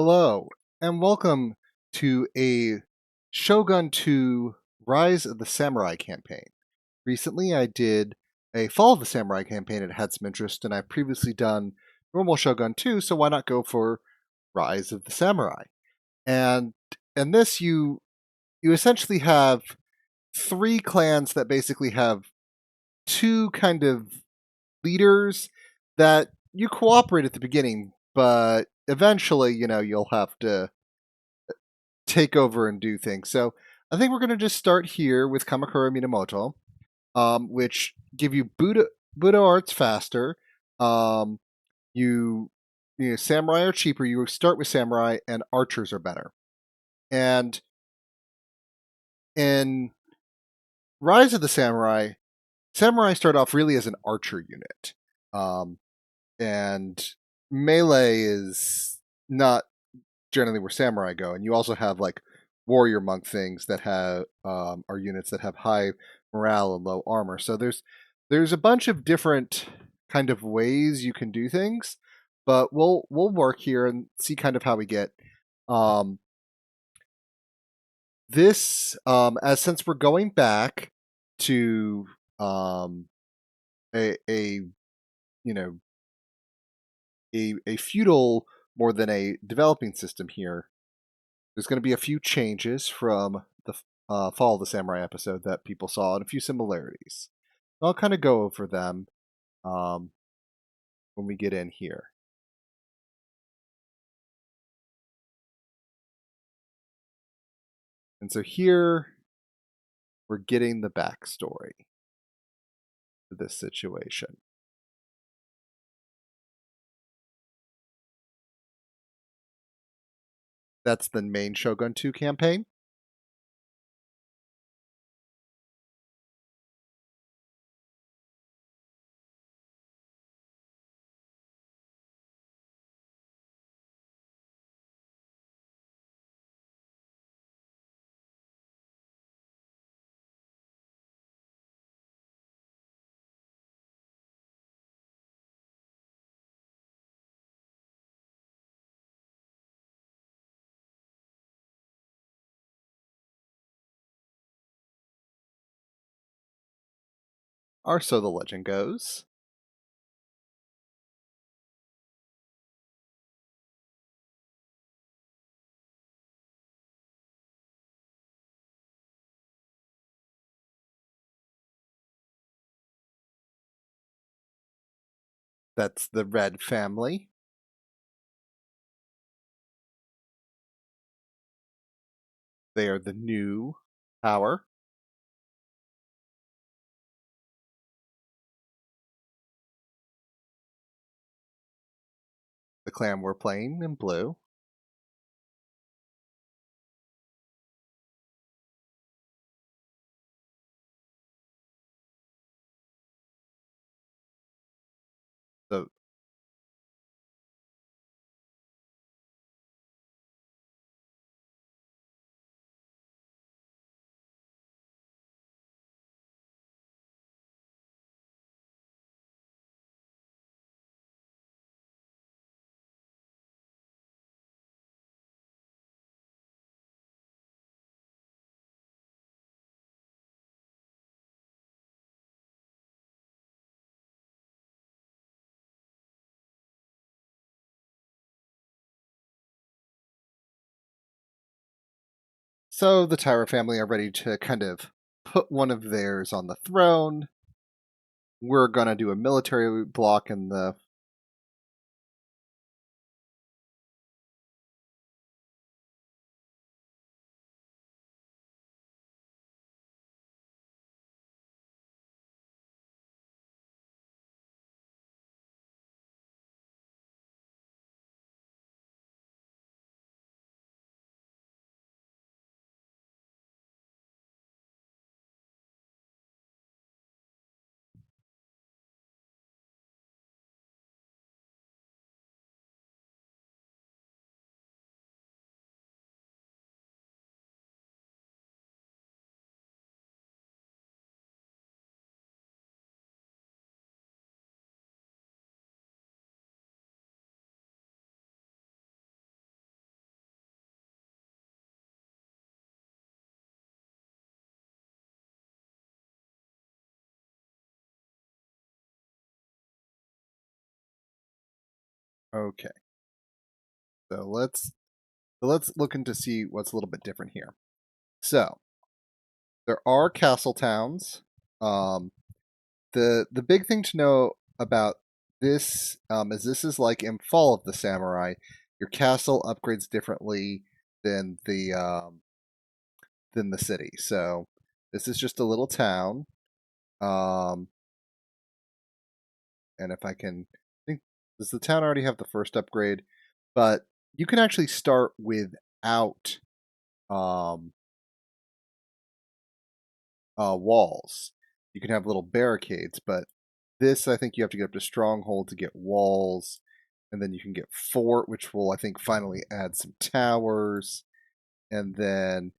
Hello, and welcome to a Shogun 2 Rise of the Samurai campaign. Recently, I did a Fall of the Samurai campaign. It had some interest, and I've previously done normal Shogun 2, so why not go for Rise of the Samurai? And in this, you essentially have three clans that basically have two kind of leaders that you cooperate at the beginning, but eventually, you'll have to take over and do things. So I think we're going to just start here with Kamakura Minamoto, which give you Buddha arts faster. Um, you, samurai are cheaper. You start with samurai, and archers are better. And in Rise of the Samurai, samurai start off really as an archer unit, and melee is not generally where samurai go, and you also have like warrior monk things that have are units that have high morale and low armor. So there's a bunch of different kind of ways you can do things, but we'll work here and see kind of how we get um, this as since we're going back to um, a you know a feudal more than a developing system here. There's going to be a few changes from the Fall of the Samurai episode that people saw, and a few similarities. I'll kind of go over them um, when we get in here. And so here we're getting the backstory to this situation. That's the main Shogun 2 campaign. Or so the legend goes. That's the Red family. They are the new power. The clan we're playing in blue. The So the Tyra family are ready to kind of put one of theirs on the throne. We're gonna do a military block in the Okay, so let's look into see what's a little bit different here. So there are castle towns. Um, the big thing to know about this is this is like in Fall of the Samurai. Your castle upgrades differently than the city. So this is just a little town. Um, and if I can think, does the town already have the first upgrade? But you can actually start without um, walls. You can have little barricades, but this I think you have to get up to stronghold to get walls, and then you can get fort, which will I think finally add some towers, and then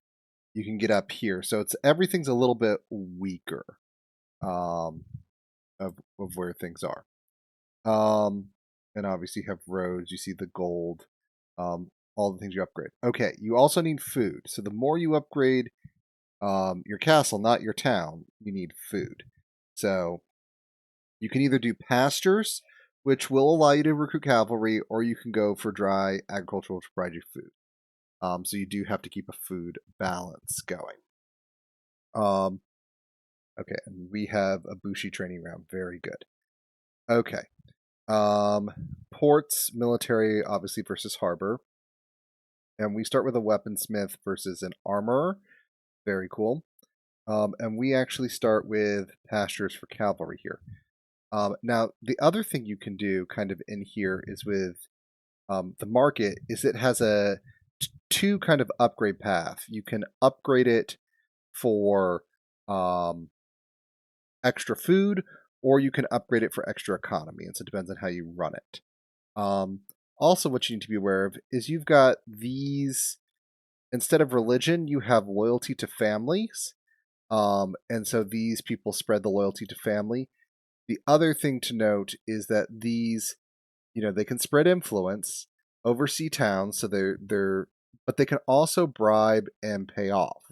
you can get up here. So it's everything's a little bit weaker um, of where things are. Um, and obviously you have roads. You see the gold, all the things you upgrade. Okay, you also need food. So the more you upgrade your castle, not your town, you need food. So you can either do pastures, which will allow you to recruit cavalry, or you can go for dry agriculture, which will provide you food. So you do have to keep a food balance going. Um, okay, and we have a Bushi training round. Very good. Okay. Ports, military, obviously versus harbor, and we start with a weaponsmith versus an armorer. Very cool. And we actually start with pastures for cavalry here. Now, the other thing you can do kind of in here is with the market is it has a two kind of upgrade path. You can upgrade it for um, extra food, or you can upgrade it for extra economy. And so it depends on how you run it. Um, Also, what you need to be aware of is you've got these instead of religion, you have loyalty to families. And so these people spread the loyalty to family. The other thing to note is that these, they can spread influence, oversee towns, so but they can also bribe and pay off,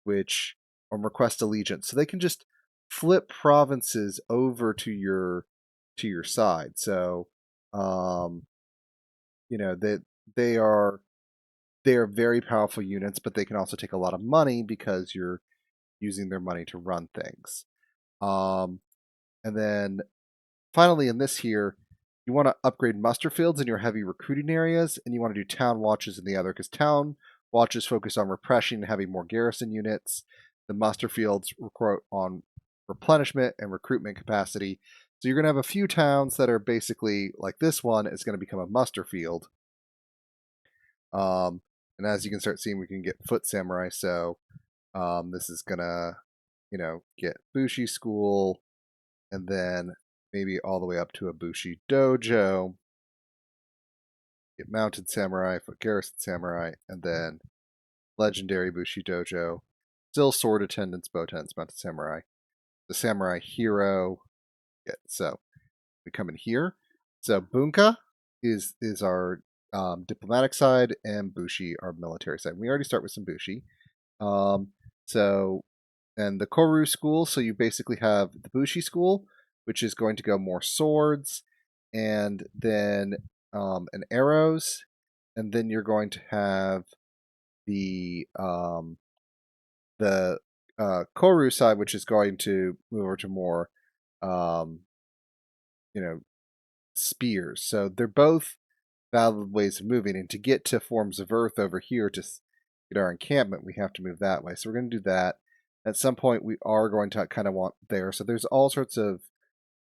which or request allegiance. So they can just flip provinces over to your side. So, um, that they are they are very powerful units, but they can also take a lot of money because you're using their money to run things. Um, and then finally, in this here, you want to upgrade muster fields in your heavy recruiting areas, and you want to do town watches in the other, because town watches focus on repression and having more garrison units. The muster fields recruit on replenishment and recruitment capacity. So you're going to have a few towns that are basically like this one is going to become a muster field. And as you can start seeing, we can get foot samurai. So this is gonna, get Bushi school, and then maybe all the way up to a Bushi dojo. Get mounted samurai, foot garrison samurai, and then legendary Bushi dojo. Still sword attendants, bow attendants, mounted samurai. The samurai hero. Yeah, so we come in here. So Bunka is our diplomatic side, and Bushi our military side. We already start with some Bushi. Um, so and the Koru school. So you basically have the Bushi school, which is going to go more swords, and then and arrows, and then you're going to have the the Koru side, which is going to move over to more um, you know spears. So they're both valid ways of moving, and to get to forms of earth over here to get our encampment, we have to move that way. So we're going to do that. At some point, we are going to kind of want there. So there's all sorts of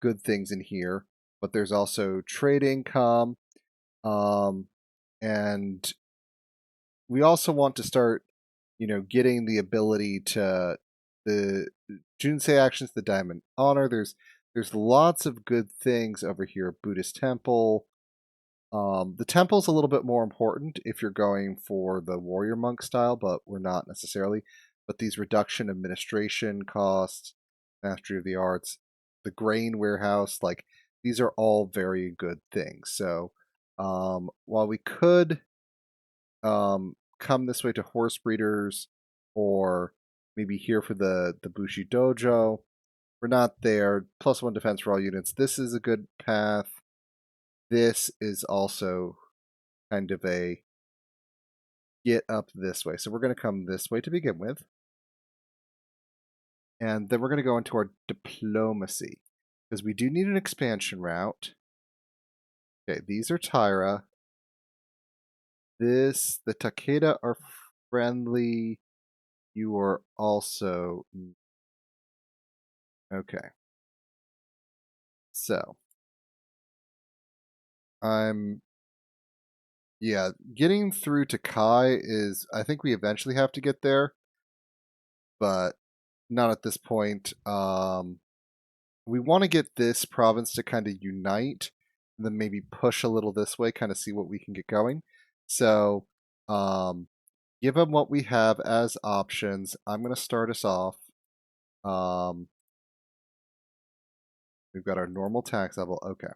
good things in here, but there's also trade income, um, and we also want to start, getting the ability to the Junsei actions, the Diamond Honor. There's lots of good things over here. Buddhist temple. The temple's a little bit more important if you're going for the warrior monk style, but we're not necessarily. But these reduction administration costs, mastery of the arts, the grain warehouse, like these are all very good things. So while we could come this way to horse breeders or maybe here for the Bushi Dojo, we're not there. +1 defense for all units. This is a good path. this is also kind of a get up this way. So we're going to come this way to begin with. And then we're going to go into our diplomacy because we do need an expansion route. Okay, these are Tyra. The Takeda are friendly. You are also okay. So I'm getting through to Kai is I think we eventually have to get there, but not at this point. We want to get this province to kind of unite and then maybe push a little this way, kind of see what we can get going. So, give them what we have as options. I'm going to start us off. Um, we've got our normal tax level. Okay.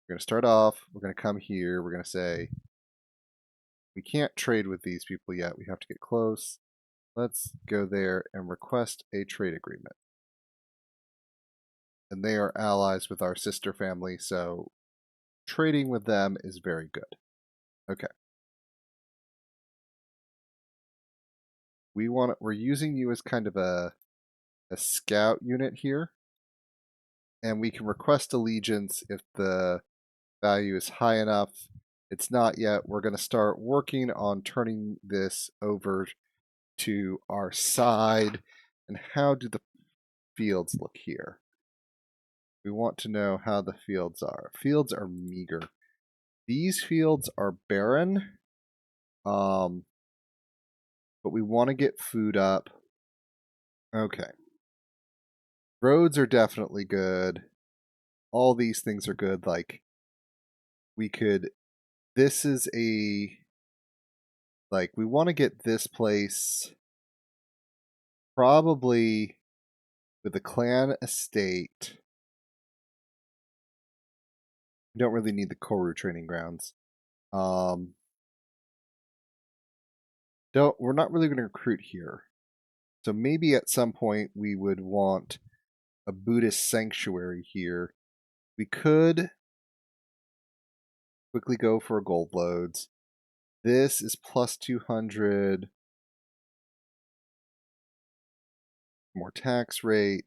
We're going to start off. We're going to come here. We're going to say, we can't trade with these people yet. We have to get close. Let's go there and request a trade agreement. And they are allies with our sister family, so trading with them is very good. Okay. We're using you as kind of a scout unit here. And we can request allegiance if the value is high enough. It's not yet. We're going to start working on turning this over to our side. And how do the fields look here? We want to know how the fields are. Fields are meager. These fields are barren, but we want to get food up. Okay. Roads are definitely good. All these things are good. Like, we could, this is a, like, we want to get this place probably with a clan estate. We don't really need the Koru training grounds. We're not really going to recruit here. So maybe at some point we would want a Buddhist sanctuary here. We could quickly go for gold loads. This is plus 200. More tax rate.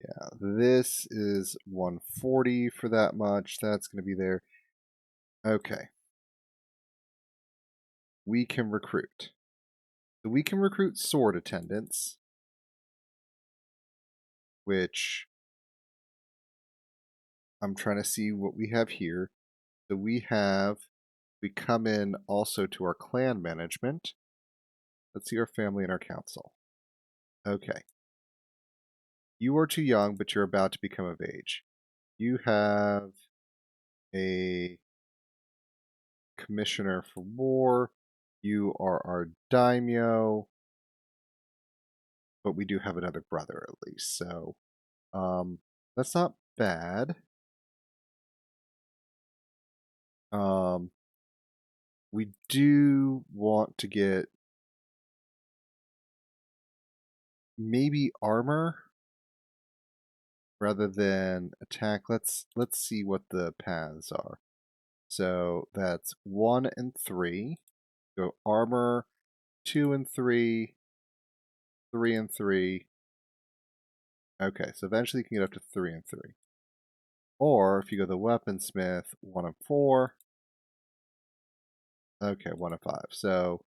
Yeah, this is 140 for that much. That's going to be there. Okay. We can recruit. So we can recruit sword attendants, which I'm trying to see what we have here. So we come in also to our clan management. Let's see our family and our council. Okay. You are too young, but you're about to become of age. You have a commissioner for war. You are our daimyo, but we do have another brother at least. So that's not bad. We do want to get maybe armor rather than attack. Let's see what the paths are. So that's 1 and 3. Go armor, 2 and 3, 3 and 3. Okay, so eventually you can get up to 3 and 3. Or if you go the weaponsmith, 1 and 4. Okay, 1 and 5. So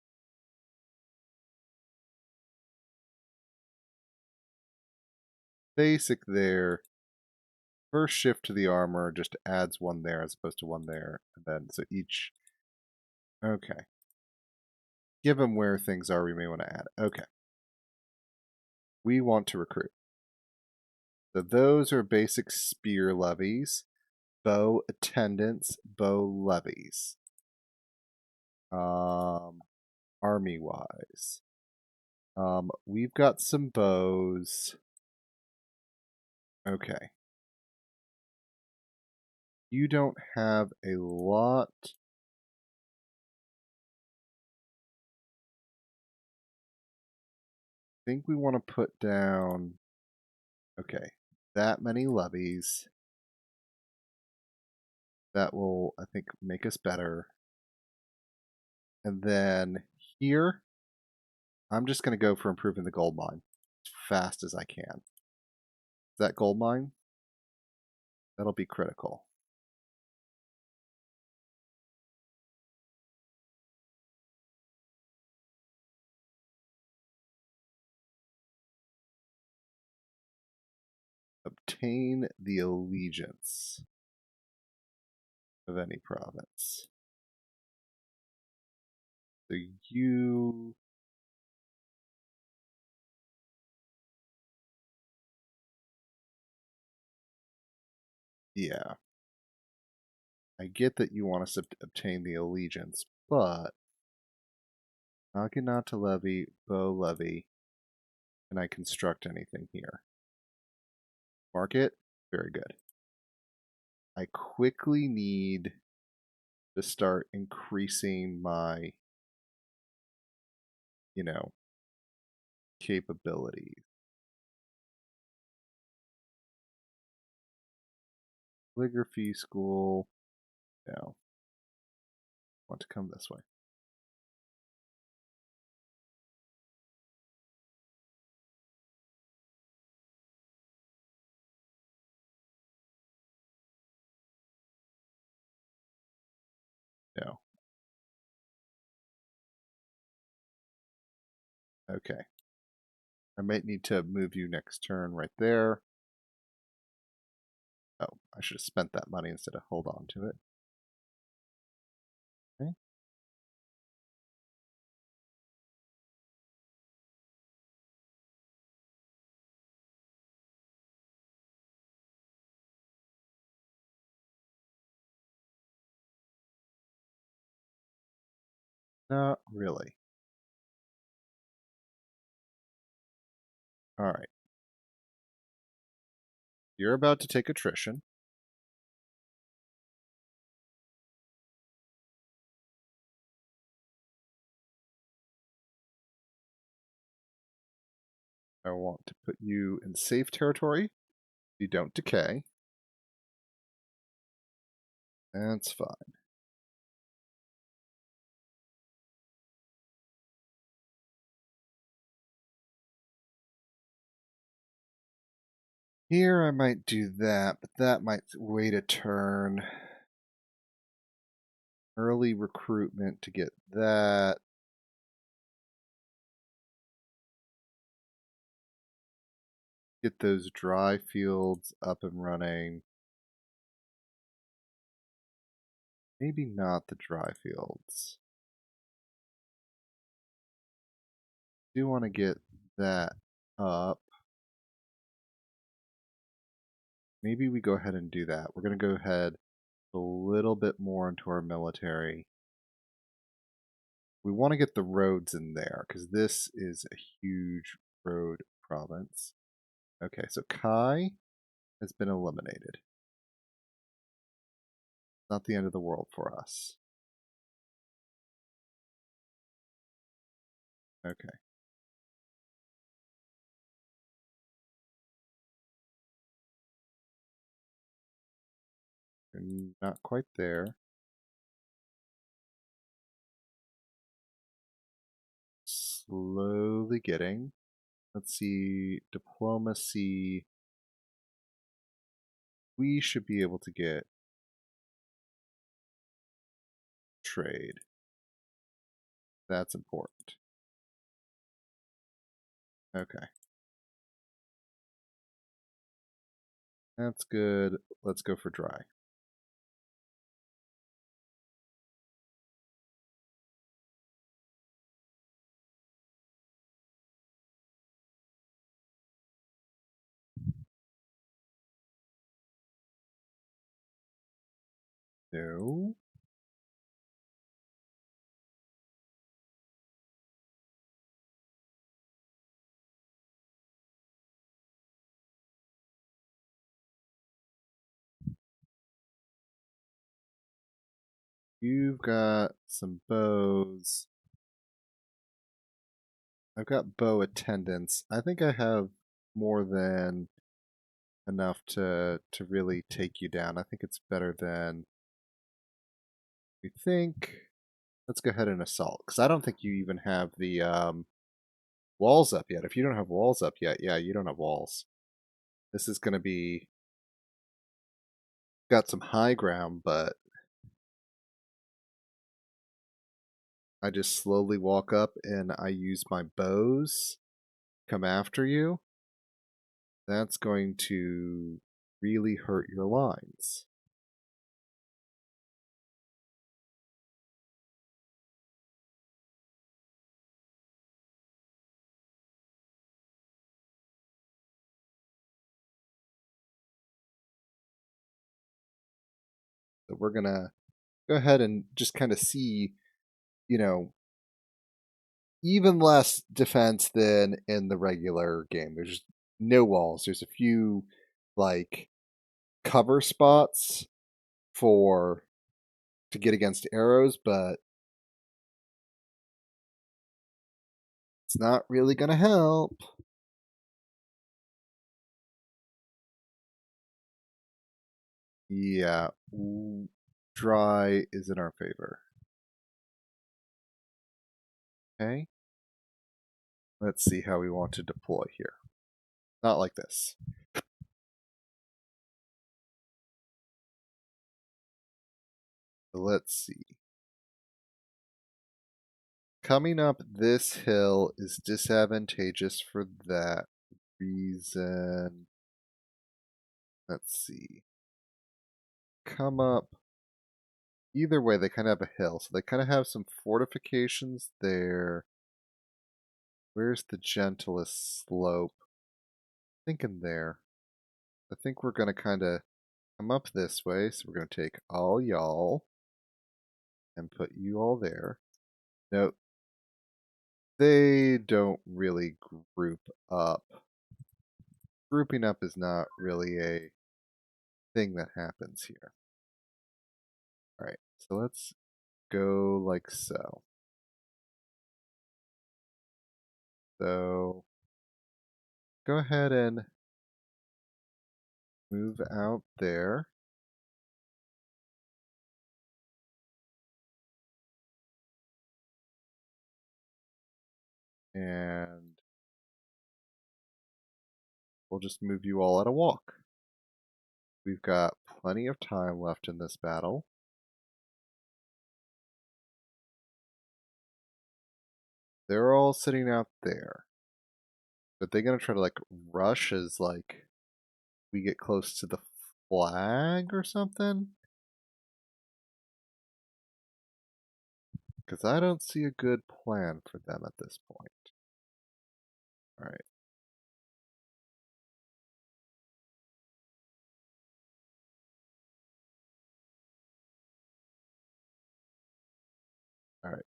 basic there. First shift to the armor just adds 1 there as opposed to 1 there. And then so each. Okay. Given where things are, we may want to add. Okay. We want to recruit. So those are basic spear levies, bow attendants, bow levies. Army wise. We've got some bows. Okay. You don't have a lot. I think we want to put down, okay, that many levies. That will, I think, make us better. And then here, I'm just going to go for improving the gold mine as fast as I can. That gold mine, that'll be critical. Obtain the allegiance of any province. So you... Yeah. I get that you want us to obtain the allegiance, but Naginata levy, bow levy. Can I construct anything here? Market? Very good. I quickly need to start increasing my, capabilities. Calligraphy school. No. Want to come this way. No. Okay. I might need to move you next turn right there. Oh, I should have spent that money instead of hold on to it. Okay. Not really. All right. You're about to take attrition. I want to put you in safe territory. You don't decay. That's fine. Here I might do that, but that might wait a turn. Early recruitment to get that. Get those dry fields up and running. Maybe not the dry fields. Do want to get that up. Maybe we go ahead and do that. We're going to go ahead a little bit more into our military. We want to get the roads in there because this is a huge road province. Okay, so Kai has been eliminated. Not the end of the world for us. Okay. We're not quite there. Slowly getting. Let's see, diplomacy. We should be able to get trade. That's important. Okay. That's good. Let's go for dry. No. You've got some bows. I've got bow attendants. I think I have more than enough to really take you down. I think it's better than We think let's go ahead and assault because I don't think you even have the walls up yet. If you don't have walls up yet, yeah, you don't have walls. This is going to be got some high ground, but I just slowly walk up and I use my bows, come after you. That's going to really hurt your lines. So we're going to go ahead and just kind of see, you know, even less defense than in the regular game. There's no walls. There's a few like cover spots for to get against arrows, but it's not really going to help. Yeah, dry is in our favor. Okay, let's see how we want to deploy here. Not like this. So let's see. Coming up this hill is disadvantageous for that reason. Let's see. Come up. Either way, they kind of have a hill, so they kind of have some fortifications there. Where's the gentlest slope? Thinking there. I think we're going to kind of come up this way, so we're going to take all y'all and put you all there. Nope. They don't really group up. Grouping up is not really a thing that happens here. Alright, so let's go like so. So go ahead and move out there. And we'll just move you all at a walk. We've got plenty of time left in this battle. They're all sitting out there. But they're gonna try to like rush as like we get close to the flag or something? Because I don't see a good plan for them at this point. Alright. Alright.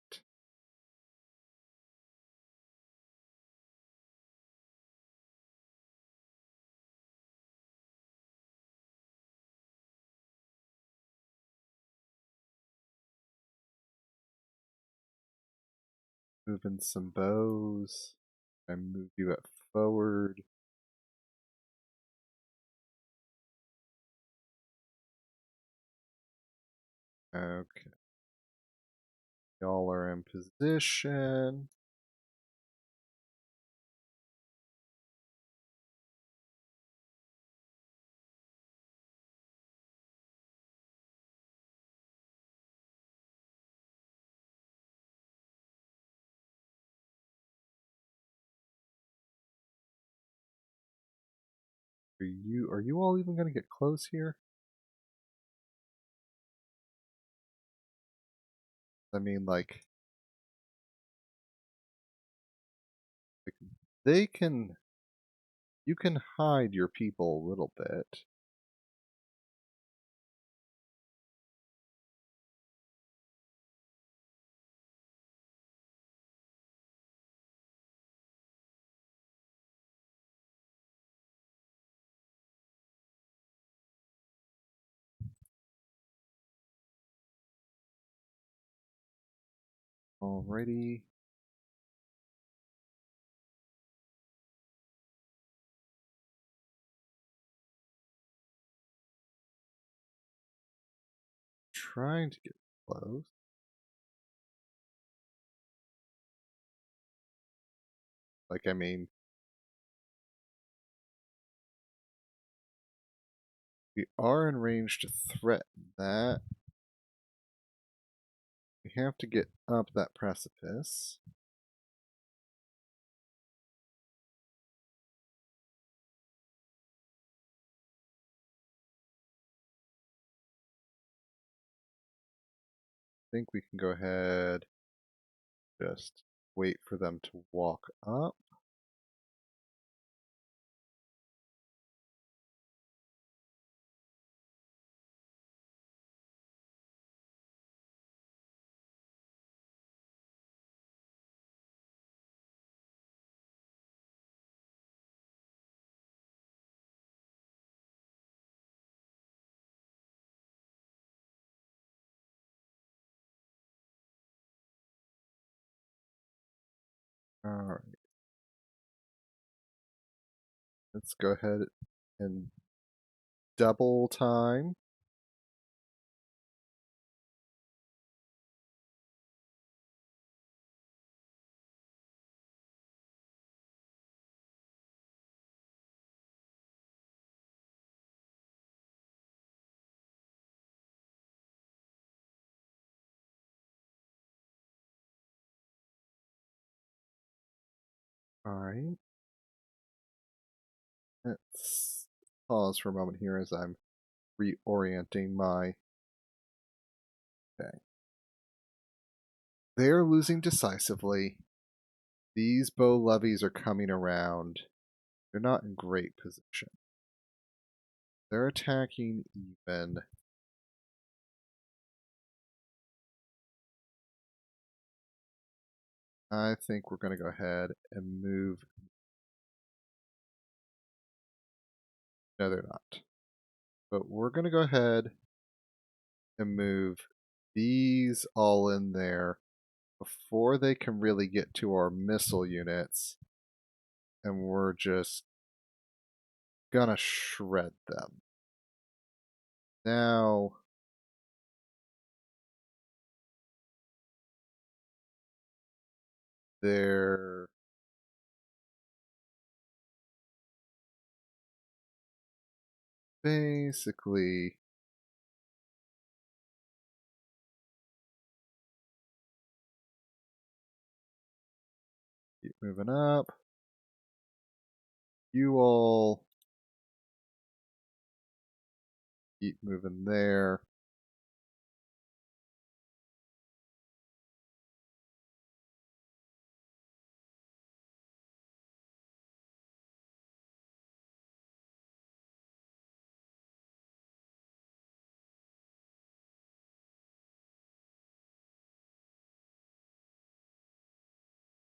Moving some bows. I move you up forward. Okay. Y'all are in position. Are you all even gonna get close here? I mean like they can you can hide your people a little bit. Alrighty. Trying to get Close. Like, I mean, we are in range to threaten that. We have to get up that precipice. I think we can go ahead, just wait for them to walk up. Alright, let's go ahead and double time. Alright. Let's pause for a moment here as I'm reorienting my. Okay. They're losing decisively. These bow levies are coming around. They're not in great position. They're attacking even. I think we're going to go ahead and move. No, they're not. But we're going to go ahead and move these all in there before they can really get to our missile units. And we're just going to shred them. Now, they're basically keep moving up. You all keep moving there.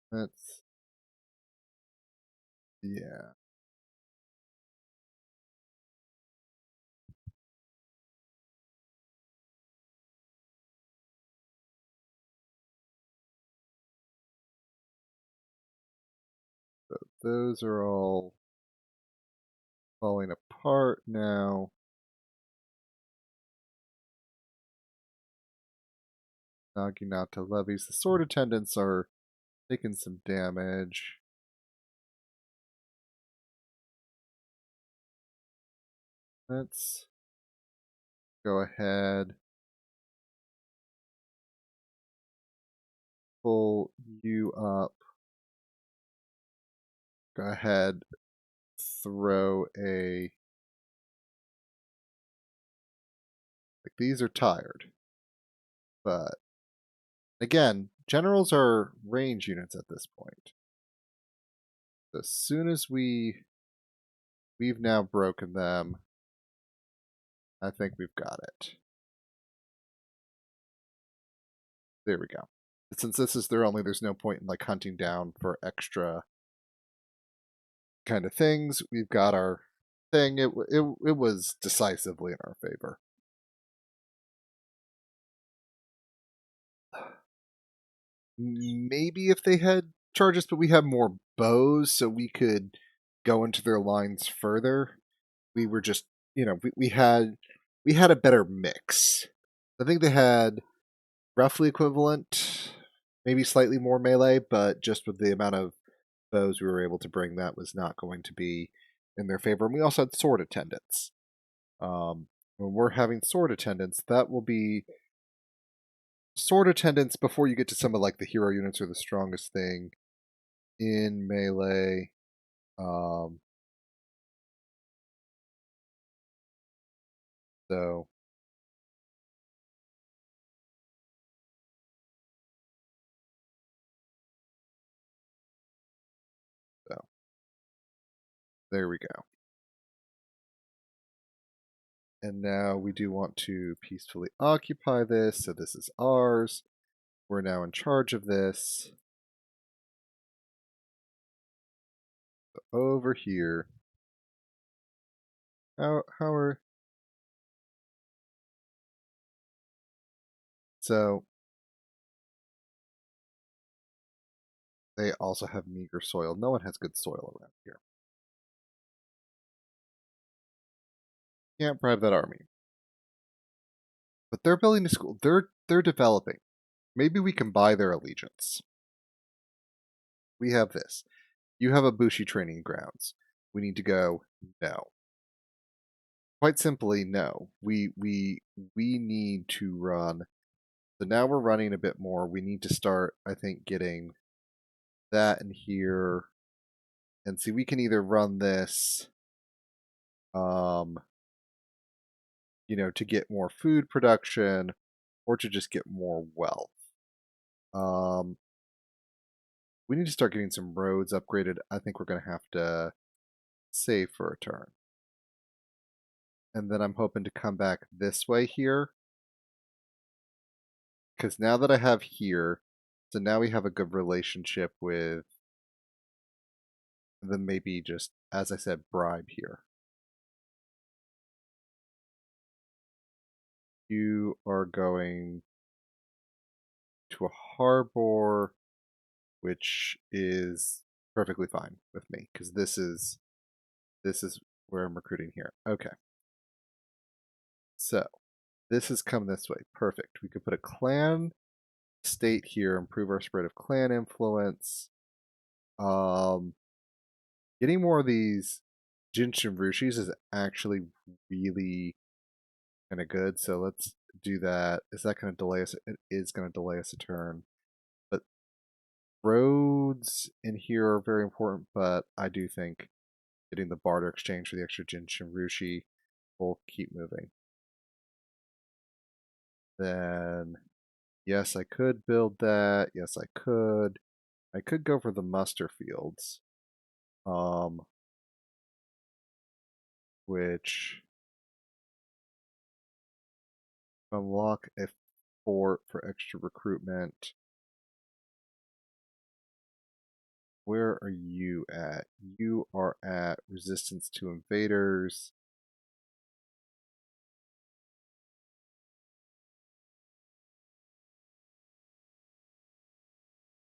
That's, yeah. So those are all falling apart now. Naginata levies. The sword attendants are taking some damage. Let's go ahead. Pull you up. Go ahead. Throw a. Like, these are tired. But again, generals are range units at this point. So as soon as we've now broken them, I think we've got it. There we go. Since this is their only, there's no point in like hunting down for extra kind of things. We've got our thing. It was decisively in our favor. Maybe if they had charges, but we have more bows, so we could go into their lines further. We were just, we had a better mix. I think they had roughly equivalent, maybe slightly more melee, but just with the amount of bows we were able to bring, that was not going to be in their favor. And we also had sword attendants. When we're having sword attendants, that will be sword attendants before you get to some of like the hero units are the strongest thing in melee. Um, so so there we go. And now we do want to peacefully occupy this, so this is ours. We're now in charge of this. So over here. How are so they also have meager soil. No one has good soil around here. Can't bribe that army. But they're building a school. They're developing. Maybe we can buy their allegiance. We have this. You have a Bushi training grounds. We need to go. No. Quite simply, no. We need to run. So now we're running a bit more. We need to start, I think, getting that in here. And see, we can either run this, um, to get more food production, or to just get more wealth. Um, we need to start getting some roads upgraded. I think we're going to have to save for a turn. And then I'm hoping to come back this way here. Because now that I have here, so now we have a good relationship with then maybe just, as I said, bribe here. You are going to a harbor, which is perfectly fine with me, because this is where I'm recruiting here. Okay. So this has come this way. Perfect. We could put a clan state here, improve our spread of clan influence. Getting more of these Jinshin Rushis is actually really kind of good. So let's do that. Is that going to delay us? It is going to delay us a turn. But roads in here are very important, but I do think getting the barter exchange for the extra Jinshin Rushi will keep moving. Then, yes, I could build that. Yes, I could. I could go for the muster fields, which unlock a fort for extra recruitment. Where are you at? You are at resistance to invaders.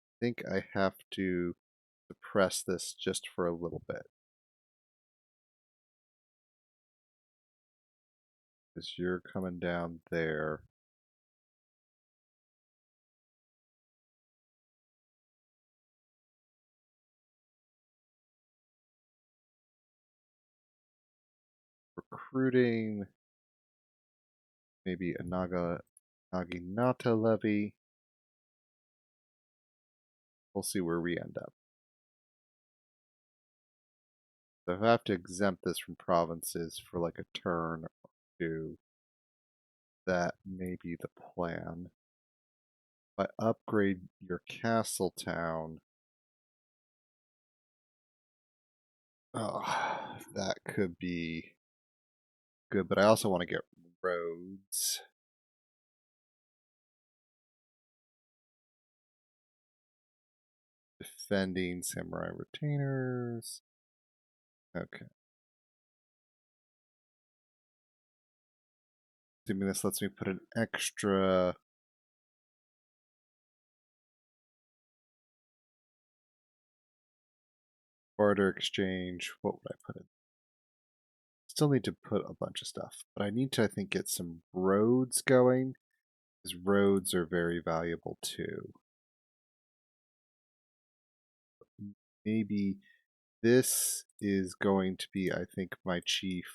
I think I have to suppress this just for a little bit. Because you're coming down there. Recruiting. Maybe a Naginata levy. We'll see where we end up. So I have to exempt this from provinces for like a turn or two. That may be the plan. If I upgrade your castle town, that could be good, but I also want to get roads. Defending samurai retainers. Okay. Assuming this lets me put an extra barter exchange. What would I put in? Still need to put a bunch of stuff, but I need to, I think, get some roads going. His roads are very valuable too. Maybe this is going to be, I think, my chief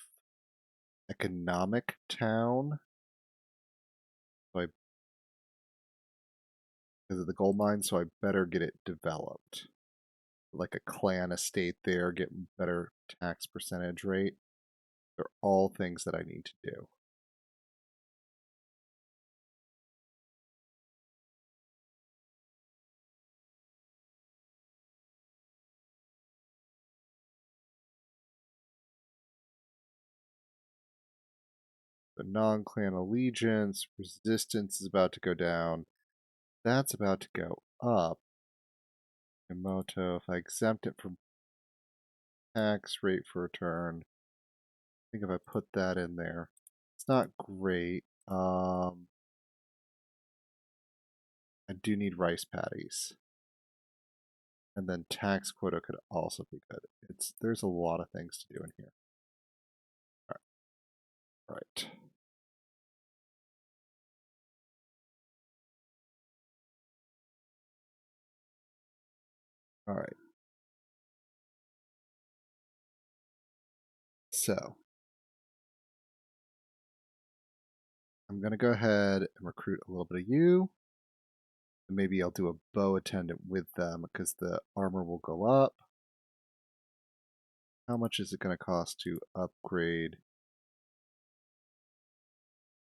economic town. So because of the gold mine, so I better get it developed. Like a clan estate there, get better tax percentage rate. They're all things that I need to do. The non-clan allegiance, resistance is about to go down. That's about to go up. Minamoto, if I exempt it from tax rate for return, I think if I put that in there, it's not great. I do need rice patties. And then tax quota could also be good. There's a lot of things to do in here. All right. All right. So I'm gonna go ahead and recruit a little bit of you. And maybe I'll do a bow attendant with them because the armor will go up. How much is it gonna cost to upgrade?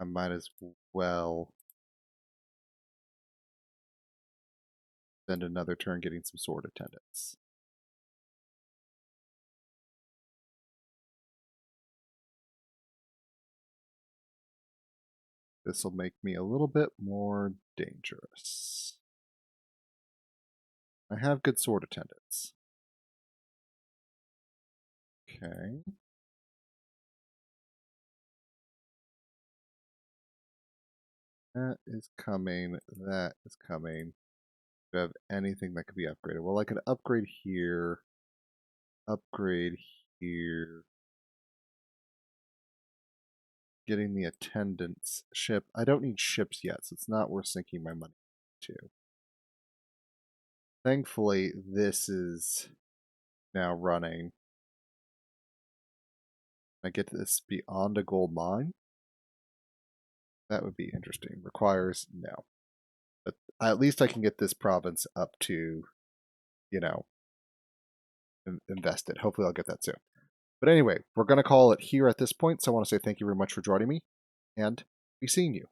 I might as well spend another turn getting some sword attendants. This will make me a little bit more dangerous. I have good sword attendants. Okay. That is coming. That is coming. Do I have anything that could be upgraded? Well, I could upgrade here. Upgrade here. Getting the attendance ship. I don't need ships yet, so it's not worth sinking my money to. Thankfully, this is now running. I get this beyond a gold mine. That would be interesting. Requires no. But at least I can get this province up to, you know, invested. Hopefully I'll get that soon. But anyway, we're going to call it here at this point. So I want to say thank you very much for joining me and be seeing you.